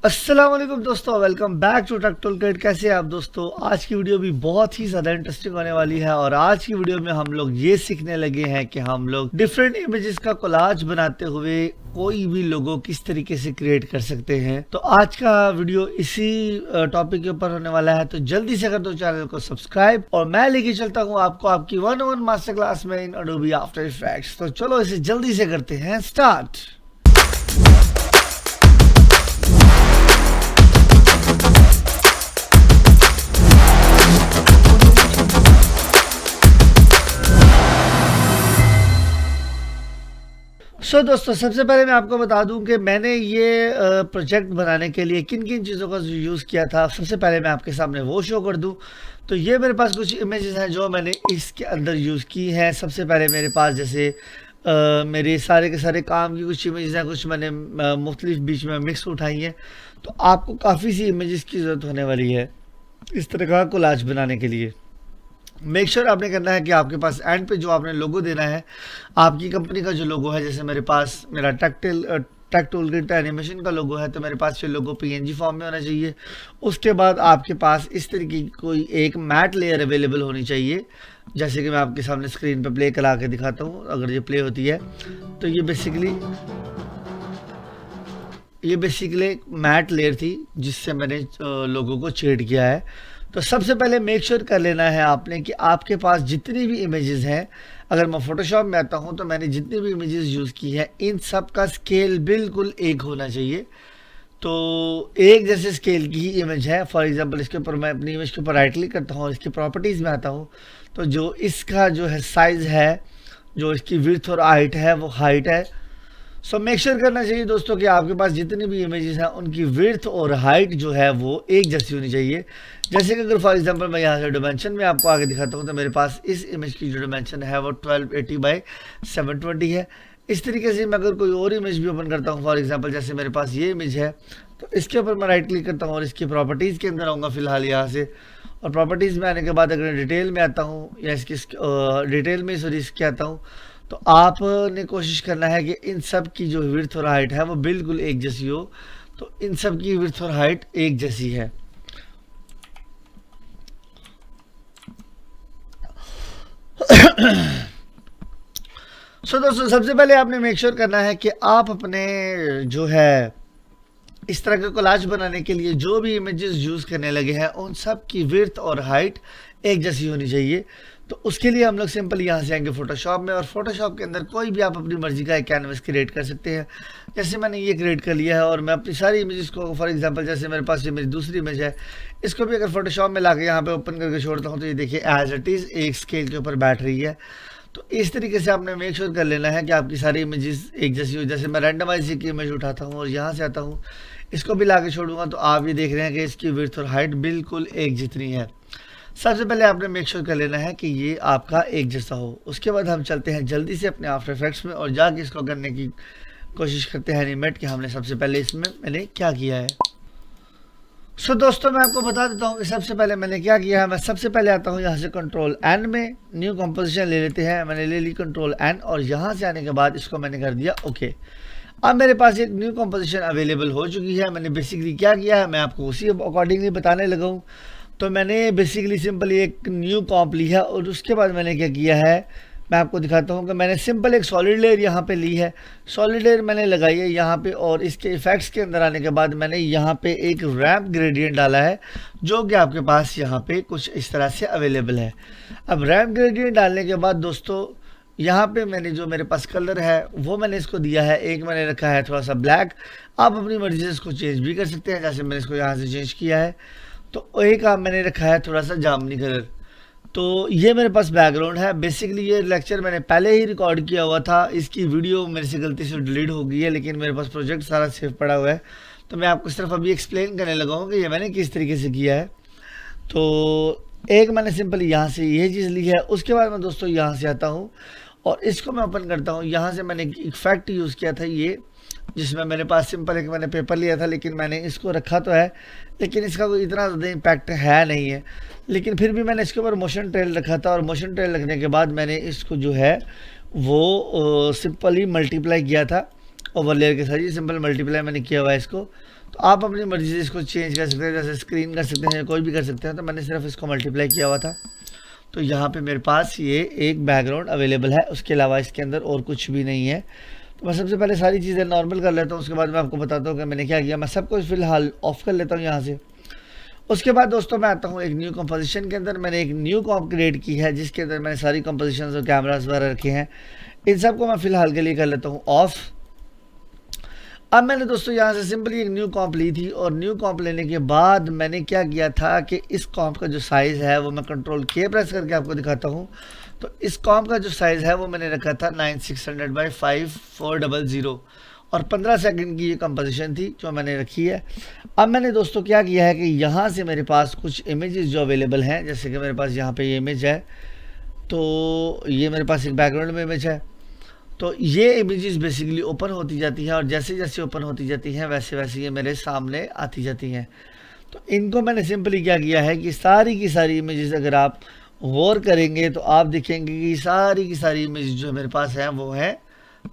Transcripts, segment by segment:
अस्सलाम वालेकुम दोस्तों, welcome back to tech toolkit. कैसे हैं आप दोस्तों? आज की वीडियो भी बहुत ही ज़्यादा इंटरेस्टिंग होने वाली है और आज की वीडियो में हम लोग ये सीखने लगे हैं कि हम लोग डिफरेंट इमेजेस का कोलाज बनाते हुए कोई भी लोगो किस तरीके से क्रिएट कर सकते हैं। तो आज का वीडियो इसी टॉपिक के ऊपर होने वाला है, तो जल्दी से कर दो चैनल को सब्सक्राइब और मैं लेके चलता हूँ आपको आपकी 101 मास्टर क्लास में इन एडोबी आफ्टर इफेक्ट्स। तो चलो इसे जल्दी से करते हैं स्टार्ट। दोस्तों, सबसे पहले मैं आपको बता दूं कि मैंने ये प्रोजेक्ट बनाने के लिए किन किन चीज़ों का यूज़ किया था। सबसे पहले मैं आपके सामने वो शो कर दूं तो ये मेरे पास कुछ इमेजेस हैं जो मैंने इसके अंदर यूज़ की हैं। सबसे पहले मेरे पास जैसे मेरे सारे के सारे काम की कुछ इमेजेस हैं, कुछ मैंने मुख्तलिफ बीच में मिक्स उठाई हैं। तो आपको काफ़ी सी इमेजेस की ज़रूरत होने वाली है इस तरह का कोलाज बनाने के लिए। मेक श्योर आपने करना है कि आपके पास एंड पे जो आपने लोगो देना है, आपकी कंपनी का जो लोगो है, जैसे मेरे पास मेरा टेक टूलकिट एनिमेशन का लोगो है, तो मेरे पास ये लोगो पीएनजी फॉर्म में होना चाहिए। उसके बाद आपके पास इस तरीके की कोई एक मैट लेयर अवेलेबल होनी चाहिए, जैसे कि मैं आपके सामने स्क्रीन पे प्ले करा के दिखाता हूँ। अगर ये प्ले होती है तो ये बेसिकली एक मैट लेयर थी जिससे मैंने लोगो को शेड किया है। तो सबसे पहले मेक श्योर कर लेना है आपने कि आपके पास जितनी भी इमेजेस हैं, अगर मैं फोटोशॉप में आता हूं तो मैंने जितनी भी इमेजेस यूज़ की है इन सब का स्केल बिल्कुल एक होना चाहिए। तो एक जैसे स्केल की ही इमेज है। फॉर एग्जांपल इसके ऊपर मैं अपनी इमेज के ऊपर राइट क्लिक करता हूँ और इसकी प्रॉपर्टीज़ में आता हूँ, तो जो इसका जो है साइज़ है, जो इसकी विड्थ और हाइट है, वो हाइट है। सो मेक श्योर करना चाहिए दोस्तों कि आपके पास जितनी भी इमेजेस हैं उनकी विड्थ और हाइट जो है वो एक जैसी होनी चाहिए। जैसे कि अगर फॉर एग्जांपल मैं यहाँ से डिमेंशन में आपको आगे दिखाता हूँ तो मेरे पास इस इमेज की जो डिमेंशन है वो 1280 बाई 720 है। इस तरीके से मैं अगर कोई और इमेज भी ओपन करता हूँ, फॉर एग्जांपल जैसे मेरे पास ये इमेज है, तो इसके ऊपर मैं राइट क्लिक करता हूँ और इसकी प्रॉपर्टीज़ के अंदर आऊँगा फिलहाल यहाँ से। और प्रॉपर्टीज़ में आने के बाद अगर डिटेल में आता हूँ या इसकी डिटेल में सॉरी इसके आता हूँ, तो आपने कोशिश करना है कि इन सब की जो विड्थ और हाइट है वो बिल्कुल एक जैसी हो। तो इन सब की विड्थ और हाइट एक जैसी है। दोस्तों, सबसे पहले आपने मेक श्योर करना है कि आप अपने जो है इस तरह के कोलाज बनाने के लिए जो भी इमेजेस यूज़ करने लगे हैं उन सब की विड्थ और हाइट एक जैसी होनी चाहिए। तो उसके लिए हम लोग सिंपल यहाँ से आएंगे फोटोशॉप में, और फोटोशॉप के अंदर कोई भी आप अपनी मर्जी का एक कैनवस क्रिएट कर सकते हैं। जैसे मैंने ये क्रिएट कर लिया है और मैं अपनी सारी इमेजेस को, फॉर एग्जांपल जैसे मेरे पास ये मेरी दूसरी इमेज है, इसको भी अगर फोटोशॉप में लाके यहाँ पे ओपन करके छोड़ता हूँ तो ये देखिए एज इट इज़ एक स्केल के ऊपर बैठ रही है। तो इस तरीके से आपने मेक श्योर कर लेना है कि आपकी सारी इमेजेस एक जैसी हो। जैसे मैं रैंडमाइज की इमेज उठाता हूँ और यहाँ से आता हूँ, इसको भी लाके छोड़ूंगा, तो आप ये देख रहे हैं कि इसकी विड्थ और हाइट बिल्कुल एक जितनी है। सबसे पहले आपने मेक श्योर कर लेना है कि ये आपका एक जैसा हो। उसके बाद हम चलते हैं जल्दी से अपने आफ्टर इफेक्ट्स में और जाके इसको करने की कोशिश करते हैं एनिमेट कि हमने सबसे पहले इसमें मैंने क्या किया है। दोस्तों, मैं आपको बता देता हूँ कि सबसे पहले मैंने क्या किया है। मैं सबसे पहले आता हूँ यहाँ से कंट्रोल एन में, न्यू कंपोजिशन ले लेते हैं। मैंने ले ली कंट्रोल एन और यहाँ से आने के बाद इसको मैंने कर दिया ओके। अब मेरे पास एक न्यू कंपोजिशन अवेलेबल हो चुकी है। मैंने बेसिकली क्या किया है मैं आपको उसी अकॉर्डिंगली बताने लगा हूँ। तो मैंने बेसिकली सिंपली एक न्यू कॉम्प ली है और उसके बाद मैंने क्या किया है मैं आपको दिखाता हूँ कि मैंने सिंपल एक सॉलिड लेयर यहाँ पे ली है। सॉलिड लेयर मैंने लगाई है यहाँ पे और इसके इफेक्ट्स के अंदर आने के बाद मैंने यहाँ पे एक रैम्प ग्रेडियंट डाला है, जो कि आपके पास यहाँ पे कुछ इस तरह से अवेलेबल है। अब रैम्प ग्रेडियंट डालने के बाद दोस्तों यहाँ पे मैंने जो मेरे पास कलर है वो मैंने इसको दिया है, एक मैंने रखा है थोड़ा सा ब्लैक। आप अपनी मर्जी से इसको चेंज भी कर सकते हैं, जैसे मैंने इसको यहाँ से चेंज किया है। तो एक आप मैंने रखा है थोड़ा सा जामनी कलर। तो ये मेरे पास बैकग्राउंड है। बेसिकली ये लेक्चर मैंने पहले ही रिकॉर्ड किया हुआ था, इसकी वीडियो मेरे से गलती से डिलीट हो गई है, लेकिन मेरे पास प्रोजेक्ट सारा सेव पड़ा हुआ है। तो मैं आपको सिर्फ अभी एक्सप्लेन करने लगा हूँ कि ये मैंने किस तरीके से किया है। तो एक मैंने सिंपल यहाँ से ये चीज़ ली है। उसके बाद मैं दोस्तों यहाँ से आता हूँ और इसको मैं ओपन करता हूँ। यहाँ से मैंने एक इफेक्ट यूज़ किया था ये, जिसमें मेरे पास सिंपल एक मैंने पेपर लिया था, लेकिन मैंने इसको रखा तो है लेकिन इसका कोई इतना ज़्यादा इम्पैक्ट है नहीं है। लेकिन फिर भी मैंने इसके ऊपर मोशन ट्रेल रखा था और मोशन ट्रेल रखने के बाद मैंने इसको जो है वो सिंपली मल्टीप्लाई किया था ओवर लेयर के साथ। ये सिंपल मल्टीप्लाई मैंने किया हुआ है इसको। तो आप अपनी मर्जी से इसको चेंज कर सकते हैं, जैसे स्क्रीन कर सकते हैं, कोई भी कर सकते हैं। तो मैंने सिर्फ इसको मल्टीप्लाई किया हुआ था, तो यहाँ पे मेरे पास ये एक बैकग्राउंड अवेलेबल है, उसके अलावा इसके अंदर और कुछ भी नहीं है। तो मैं सबसे पहले सारी चीज़ें नॉर्मल कर लेता हूँ, उसके बाद मैं आपको बताता हूँ कि मैंने क्या किया। मैं सब कुछ फिलहाल ऑफ कर लेता हूँ यहाँ से। उसके बाद दोस्तों मैं आता हूँ एक न्यू कंपोजिशन के अंदर। मैंने एक न्यू कॉम्प क्रिएट की है, जिसके अंदर मैंने सारी कंपोजिशन और कैमराज वगैरह रखे हैं। इन सब को मैं फिलहाल के लिए कर लेता हूँ ऑफ। अब मैंने दोस्तों यहाँ से सिंपली एक न्यू कॉम्प ली थी, और न्यू कॉम्प लेने के बाद मैंने क्या किया था कि इस कॉम्प का जो साइज़ है वो मैं कंट्रोल के प्रेस करके आपको दिखाता हूँ। तो इस कॉम्प का जो साइज़ है वो मैंने रखा था 9600 बाई 5400, और 15 सेकंड की ये कंपोजिशन थी जो मैंने रखी है। अब मैंने दोस्तों क्या किया है कि यहाँ से मेरे पास कुछ इमेजेस जो अवेलेबल हैं, जैसे कि मेरे पास यहाँ पे ये इमेज है, तो ये मेरे पास एक बैकग्राउंड में इमेज है। तो ये इमेजेस बेसिकली ओपन होती जाती हैं, और जैसे जैसे ओपन होती जाती हैं वैसे वैसे ये मेरे सामने आती जाती हैं। तो इनको मैंने सिंपली क्या किया है कि सारी की सारी इमेजेस अगर आप गौर करेंगे तो आप देखेंगे कि सारी की सारी इमेज जो मेरे पास है वो है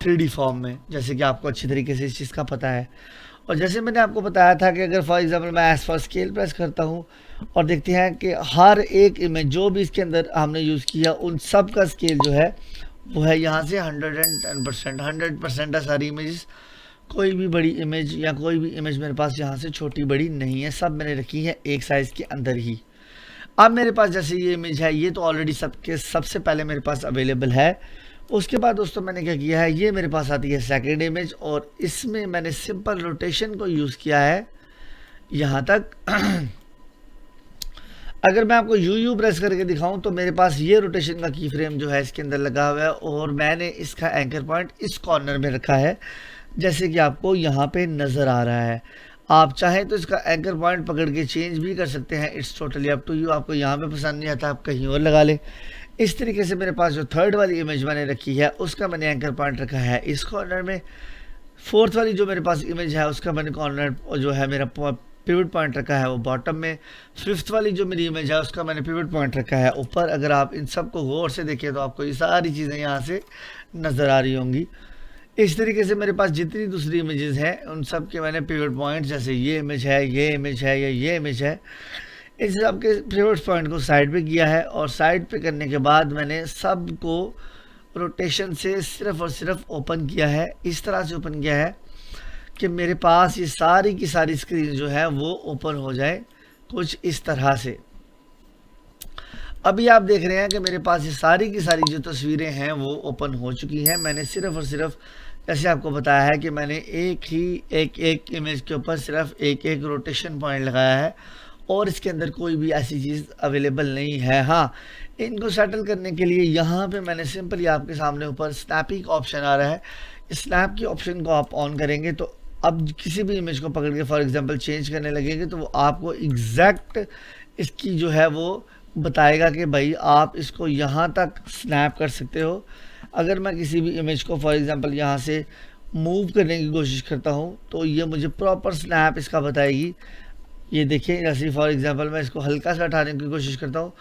3D फॉर्म में, जैसे कि आपको अच्छी तरीके से इस चीज़ का पता है। और जैसे मैंने आपको बताया था कि अगर फॉर एग्जांपल मैं एज फॉर स्केल प्रेस करता हूँ और देखते हैं कि हर एक इमेज जो भी इसके अंदर हमने यूज़ किया उन सब का स्केल जो है वो है यहाँ से 110%, 100% है सारी इमेज। कोई भी बड़ी इमेज या कोई भी इमेज मेरे पास यहाँ से छोटी बड़ी नहीं है, सब मैंने रखी है एक साइज़ के अंदर ही। अब मेरे पास जैसे ये इमेज है, ये तो ऑलरेडी सबसे पहले मेरे पास अवेलेबल है। उसके बाद दोस्तों मैंने क्या किया है, ये मेरे पास आती है सेकेंड इमेज, और इसमें मैंने सिंपल रोटेशन को यूज़ किया है यहाँ तक। अगर मैं आपको यू प्रेस करके दिखाऊं तो मेरे पास ये रोटेशन का की फ्रेम जो है इसके अंदर लगा हुआ है, और मैंने इसका एंकर पॉइंट इस कॉर्नर में रखा है, जैसे कि आपको यहाँ पे नज़र आ रहा है। आप चाहें तो इसका एंकर पॉइंट पकड़ के चेंज भी कर सकते हैं, it's totally up to you. आपको यहाँ पे पसंद नहीं आता आप कहीं और लगा लें। इस तरीके से मेरे पास जो थर्ड वाली इमेज मैंने रखी है उसका मैंने एंकर पॉइंट रखा है इस कॉर्नर में। फोर्थ वाली जो मेरे पास इमेज है उसका मैंने कॉर्नर जो है मेरा पिवट पॉइंट रखा है वो बॉटम में। फिफ्थ वाली जो मेरी इमेज है उसका मैंने पिवट पॉइंट रखा है ऊपर। अगर आप इन सब को गौर से देखें तो आपको ये सारी चीज़ें यहाँ से नज़र आ रही होंगी। इस तरीके से मेरे पास जितनी दूसरी इमेजेस हैं उन सब के मैंने पिवट पॉइंट, जैसे ये इमेज है, ये इमेज है या ये इमेज है, इस सब के पिवट पॉइंट को साइड पे किया है। और साइड पे करने के बाद मैंने सब को रोटेशन से सिर्फ और सिर्फ ओपन किया है, इस तरह से ओपन किया है कि मेरे पास ये सारी की सारी स्क्रीन जो है वो ओपन हो जाए कुछ इस तरह से। अभी आप देख रहे हैं कि मेरे पास ये सारी की सारी जो तस्वीरें हैं वो ओपन हो चुकी हैं। मैंने सिर्फ और सिर्फ जैसे आपको बताया है कि मैंने एक इमेज के ऊपर सिर्फ एक रोटेशन पॉइंट लगाया है, और इसके अंदर कोई भी ऐसी चीज़ अवेलेबल नहीं है। हाँ, इनको सेटल करने के लिए यहाँ पे मैंने सिंपली आपके सामने ऊपर स्नैपिंग ऑप्शन आ रहा है, स्नैप की ऑप्शन को आप ऑन करेंगे तो अब किसी भी इमेज को पकड़ के फॉर एग्जांपल चेंज करने लगेंगे तो वो आपको एग्जैक्ट इसकी जो है वो बताएगा कि भाई आप इसको यहाँ तक स्नैप कर सकते हो। अगर मैं किसी भी इमेज को फॉर एग्जांपल यहाँ से मूव करने की कोशिश करता हूँ तो ये मुझे प्रॉपर स्नैप इसका बताएगी। ये देखिए, जैसे फॉर एग्जांपल मैं इसको हल्का सा हटाने की कोशिश करता हूँ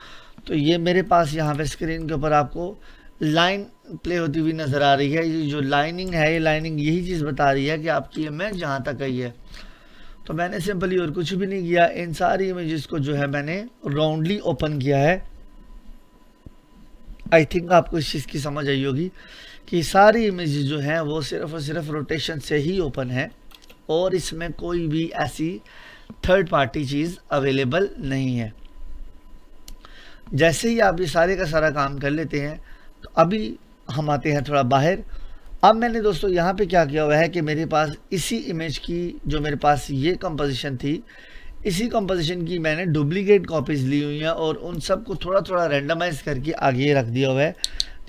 तो ये मेरे पास यहाँ पे स्क्रीन के ऊपर आपको लाइन प्ले होती हुई नज़र आ रही है। ये जो लाइनिंग है, ये लाइनिंग यही चीज़ बता रही है कि आपकी इमेज जहाँ तक आई है। तो मैंने सिंपली और कुछ भी नहीं किया, इन सारी इमेजेस को जो है मैंने राउंडली ओपन किया है। आई थिंक आपको इस चीज़ की समझ आई होगी कि सारी इमेजेस जो हैं वो सिर्फ और सिर्फ रोटेशन से ही ओपन है, और इसमें कोई भी ऐसी थर्ड पार्टी चीज़ अवेलेबल नहीं है। जैसे ही आप ये सारे का सारा काम कर लेते हैं तो अभी हम आते हैं थोड़ा बाहर। अब मैंने दोस्तों यहाँ पे क्या किया हुआ है कि मेरे पास इसी इमेज की जो मेरे पास ये कंपोजिशन थी, इसी कंपोजिशन की मैंने डुप्लीकेट कॉपीज़ ली हुई हैं और उन सब को थोड़ा थोड़ा रैंडमाइज़ करके आगे रख दिया हुआ है।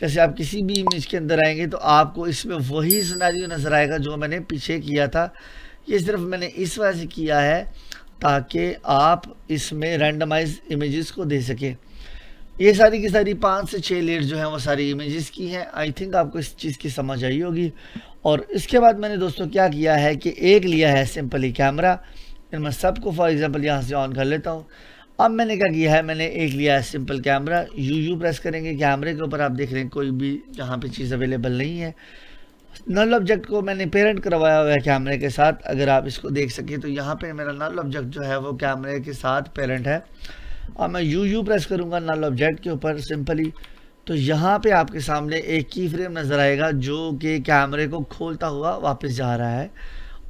जैसे आप किसी भी इमेज के अंदर आएंगे तो आपको इसमें वही सिनेरियो नज़र आएगा जो मैंने पीछे किया था। ये सिर्फ मैंने इस वजह से किया है ताकि आप इसमें रैंडमाइज इमेजेस को दे सकें। ये सारी की सारी 5 से 6 लेयर जो हैं वो सारी इमेजेस की हैं। आई थिंक आपको इस चीज़ की समझ आई होगी। और इसके बाद मैंने दोस्तों क्या किया है कि एक लिया है सिंपली कैमरा, मैं सबको फॉर एग्जांपल यहाँ से ऑन कर लेता हूँ। अब मैंने क्या किया है, मैंने एक लिया है सिंपल कैमरा, यू प्रेस करेंगे, कैमरे के ऊपर आप देख रहे हैं कोई भी जहाँ पे चीज़ अवेलेबल नहीं है। नल ऑब्जेक्ट को मैंने पेरेंट करवाया हुआ है कैमरे के साथ। अगर आप इसको देख सकें तो यहाँ पे मेरा नल ऑब्जेक्ट जो है वो कैमरे के साथ पेरेंट है। और मैं यू प्रेस करूँगा नल ऑब्जेक्ट के ऊपर सिंपली, तो यहाँ पे आपके सामने एक की फ्रेम नज़र आएगा जो कि कैमरे को खोलता हुआ वापस जा रहा है,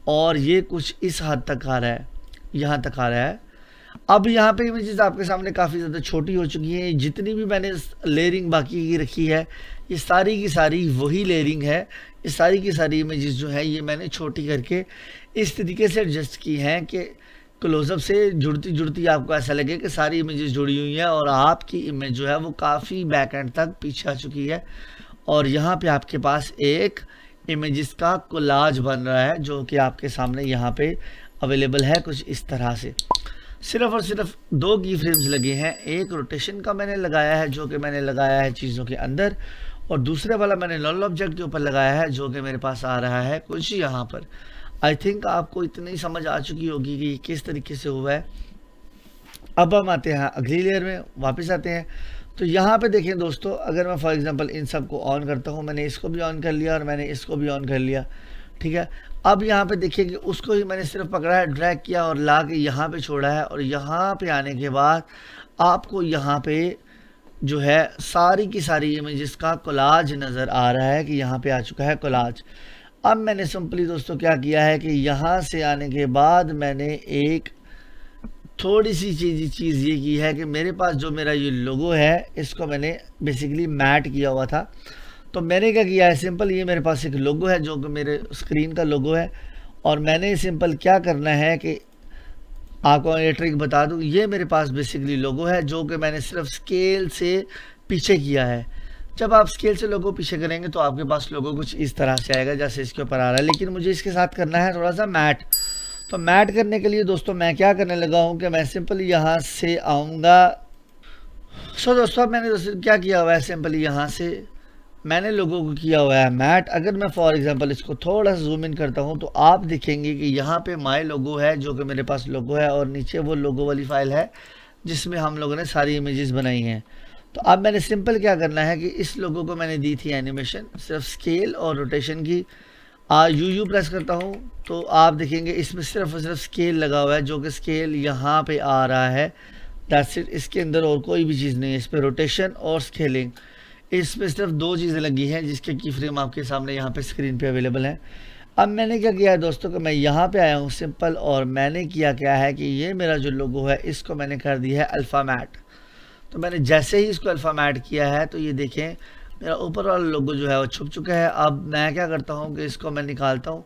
और ये कुछ इस हद तक आ रहा है, यहाँ तक आ रहा है। अब यहाँ पे इमेजेस आपके सामने काफ़ी ज़्यादा छोटी हो चुकी हैं। जितनी भी मैंने लेयरिंग बाकी की रखी है, ये सारी की सारी वही लेयरिंग है। ये सारी की सारी इमेजेस जो है ये मैंने छोटी करके इस तरीके से एडजस्ट की हैं कि क्लोजअप से जुड़ती जुड़ती आपको ऐसा लगे कि सारी इमेजेस जुड़ी हुई हैं, और आपकी इमेज जो है वो काफ़ी बैक एंड तक पीछे आ चुकी है। और यहाँ पे आपके पास एक इमेजेस का कोलाज बन रहा है जो कि आपके सामने यहाँ पे अवेलेबल है कुछ इस तरह से। सिर्फ और सिर्फ 2 की फ्रेम्स लगे हैं। एक रोटेशन का मैंने लगाया है जो कि मैंने लगाया है चीज़ों के अंदर, और दूसरे वाला मैंने नल ऑब्जेक्ट के ऊपर लगाया है जो कि मेरे पास आ रहा है कुछ यहाँ पर। आई थिंक आपको इतनी समझ आ चुकी होगी कि किस तरीके से हुआ है। अब हम आते हैं अगली लेयर में, वापस आते हैं। तो यहाँ पे देखें दोस्तों, अगर मैं फॉर एग्जांपल इन सब को ऑन करता हूँ, मैंने इसको भी ऑन कर लिया और मैंने इसको भी ऑन कर लिया, ठीक है। अब यहाँ पे देखिए कि उसको ही मैंने सिर्फ पकड़ा है, ड्रैग किया और ला के यहाँ पे छोड़ा है, और यहाँ पे आने के बाद आपको यहाँ पे जो है सारी की सारी इमेजेस का कोलाज नज़र आ रहा है कि यहाँ पे आ चुका है कोलाज। अब मैंने सिंपली दोस्तों क्या किया है कि यहाँ से आने के बाद मैंने एक थोड़ी सी चीज़ ये की है कि मेरे पास जो मेरा ये लोगो है इसको मैंने बेसिकली मैट किया हुआ था। तो मैंने क्या किया है, सिंपल ये मेरे पास एक लोगो है जो कि मेरे स्क्रीन का लोगो है, और मैंने सिंपल क्या करना है कि आपको ये ट्रिक बता दूं, ये मेरे पास बेसिकली लोगो है जो कि मैंने सिर्फ स्केल से पीछे किया है। जब आप स्केल से लोगो पीछे करेंगे तो आपके पास लोगो कुछ इस तरह से आएगा जैसे इसके ऊपर आ रहा है, लेकिन मुझे इसके साथ करना है थोड़ा सा मैट। तो मैट करने के लिए दोस्तों मैं क्या करने लगा हूँ कि मैं सिंपली यहाँ से आऊँगा। सो दोस्तों मैंने दोस्तों क्या किया हुआ है, सिंपली यहाँ से मैंने लोगों को किया हुआ है मैट। अगर मैं फॉर एग्जांपल इसको थोड़ा सा जूम इन करता हूँ तो आप देखेंगे कि यहाँ पे माय लोगो है जो कि मेरे पास लोगो है, और नीचे वो लोगो वाली फाइल है जिसमें हम लोगों ने सारी इमेजेस बनाई हैं। तो अब मैंने सिंपल क्या करना है कि इस लोगो को मैंने दी थी एनिमेशन सिर्फ स्केल और रोटेशन की। यू प्रेस करता हूँ तो आप देखेंगे इसमें सिर्फ और सिर्फ स्केल लगा हुआ है जो कि स्केल यहाँ पे आ रहा है, दैट्स इट। इसके अंदर और कोई भी चीज़ नहीं है। इस पर रोटेशन और स्केलिंग, इसमें सिर्फ 2 चीज़ें लगी हैं जिसके की फ्रेम आपके सामने यहाँ पे स्क्रीन पे अवेलेबल है। अब मैंने क्या किया है दोस्तों कि मैं यहाँ पे आया हूँ सिंपल, और मैंने किया क्या है कि ये मेरा जो लोगो है इसको मैंने कर दिया है अल्फ़ा मैट। तो मैंने जैसे ही इसको अल्फ़ा मैट किया है तो ये देखें मेरा ऊपर वाला लोगो जो है वो छुप चुका है। अब मैं क्या करता हूँ कि इसको मैं निकालता हूँ,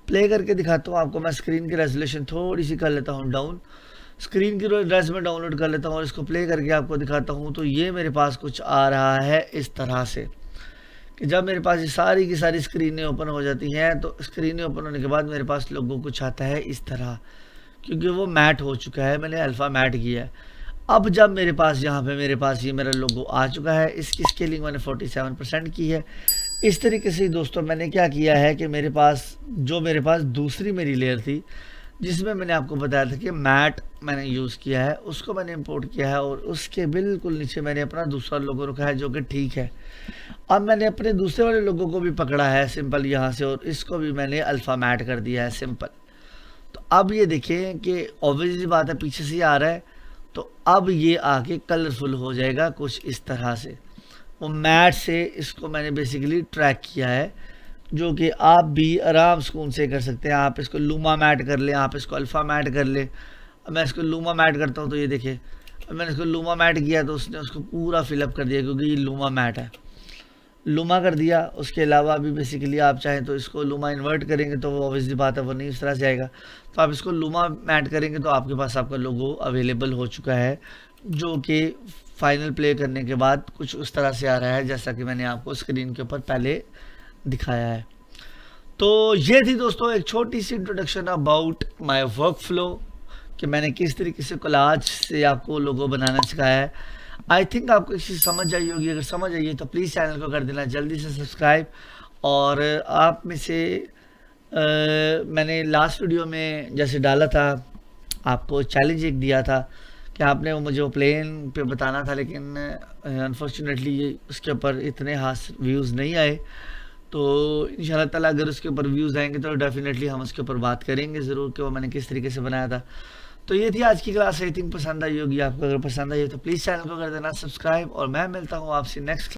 प्ले करके दिखाता हूँ आपको। मैं स्क्रीन की रेजोल्यूशन थोड़ी सी कर लेता हूँ डाउन, स्क्रीन की रेज में डाउनलोड कर लेता हूँ और इसको प्ले करके आपको दिखाता हूँ। तो ये मेरे पास कुछ आ रहा है इस तरह से कि जब मेरे पास ये सारी की सारी स्क्रीनें ओपन हो जाती हैं तो स्क्रीनें ओपन होने के बाद मेरे पास लोगो कुछ आता है इस तरह, क्योंकि वो मैट हो चुका है, मैंने अल्फ़ा मैट किया है। अब जब मेरे पास यहाँ पे मेरे पास ये मेरा लोगो आ चुका है, इसकी स्केलिंग मैंने 47% की है। इस तरीके से दोस्तों मैंने क्या किया है कि मेरे पास दूसरी मेरी लेयर थी जिसमें मैंने आपको बताया था कि मैट मैंने यूज़ किया है, उसको मैंने इंपोर्ट किया है, और उसके बिल्कुल नीचे मैंने अपना दूसरा लोगो रखा है जो कि ठीक है। अब मैंने अपने दूसरे वाले लोगों को भी पकड़ा है सिंपल यहाँ से, और इसको भी मैंने अल्फ़ा मैट कर दिया है सिंपल। तो अब ये देखें कि ऑब्वियसली बात है पीछे से आ रहा है, तो अब ये आके कलरफुल हो जाएगा कुछ इस तरह से। वो मैट से इसको मैंने बेसिकली ट्रैक किया है जो कि आप भी आराम सुकून से कर सकते हैं। आप इसको लूमा मैट कर लें, आप इसको अल्फ़ा मैट कर लें। अब मैं इसको लूमा मैट करता हूँ तो ये देखिए मैंने इसको लूमा मैट किया तो उसने उसको पूरा फिलअप कर दिया, क्योंकि ये लूमा मैट है, लूमा कर दिया। उसके अलावा भी बेसिकली आप चाहें तो इसको लूमा इन्वर्ट करेंगे तो वो ऑब्वियसली बात है वो नहीं इस तरह से आएगा। तो आप इसको लूमा मैट करेंगे तो आपके पास आपका लोगो अवेलेबल हो चुका है जो कि फाइनल प्ले करने के बाद कुछ उस तरह से आ रहा है जैसा कि मैंने आपको स्क्रीन के ऊपर पहले दिखाया है। तो ये थी दोस्तों एक छोटी सी introduction about my workflow कि मैंने किस तरीके से कोलाज से आपको लोगो बनाना सिखाया है। आई थिंक आपको इस चीज़ समझ आई होगी। अगर समझ आई है तो प्लीज़ चैनल को कर देना जल्दी से सब्सक्राइब। और आप में से मैंने लास्ट वीडियो में जैसे डाला था, आपको चैलेंज एक दिया था कि आपने वो मुझे वो प्लेन पे बताना था, लेकिन अनफॉर्चुनेटली उसके ऊपर इतने खास व्यूज़ नहीं आए। तो इंशाल्लाह ताला अगर उसके ऊपर व्यूज़ आएंगे तो डेफिनेटली हम उसके ऊपर बात करेंगे ज़रूर कि वो मैंने किस तरीके से बनाया था। तो ये थी आज की क्लास, आई थिंक पसंद आई होगी आपको। अगर पसंद आई हो तो प्लीज़ चैनल को कर देना सब्सक्राइब, और मैं मिलता हूँ आपसे नेक्स्ट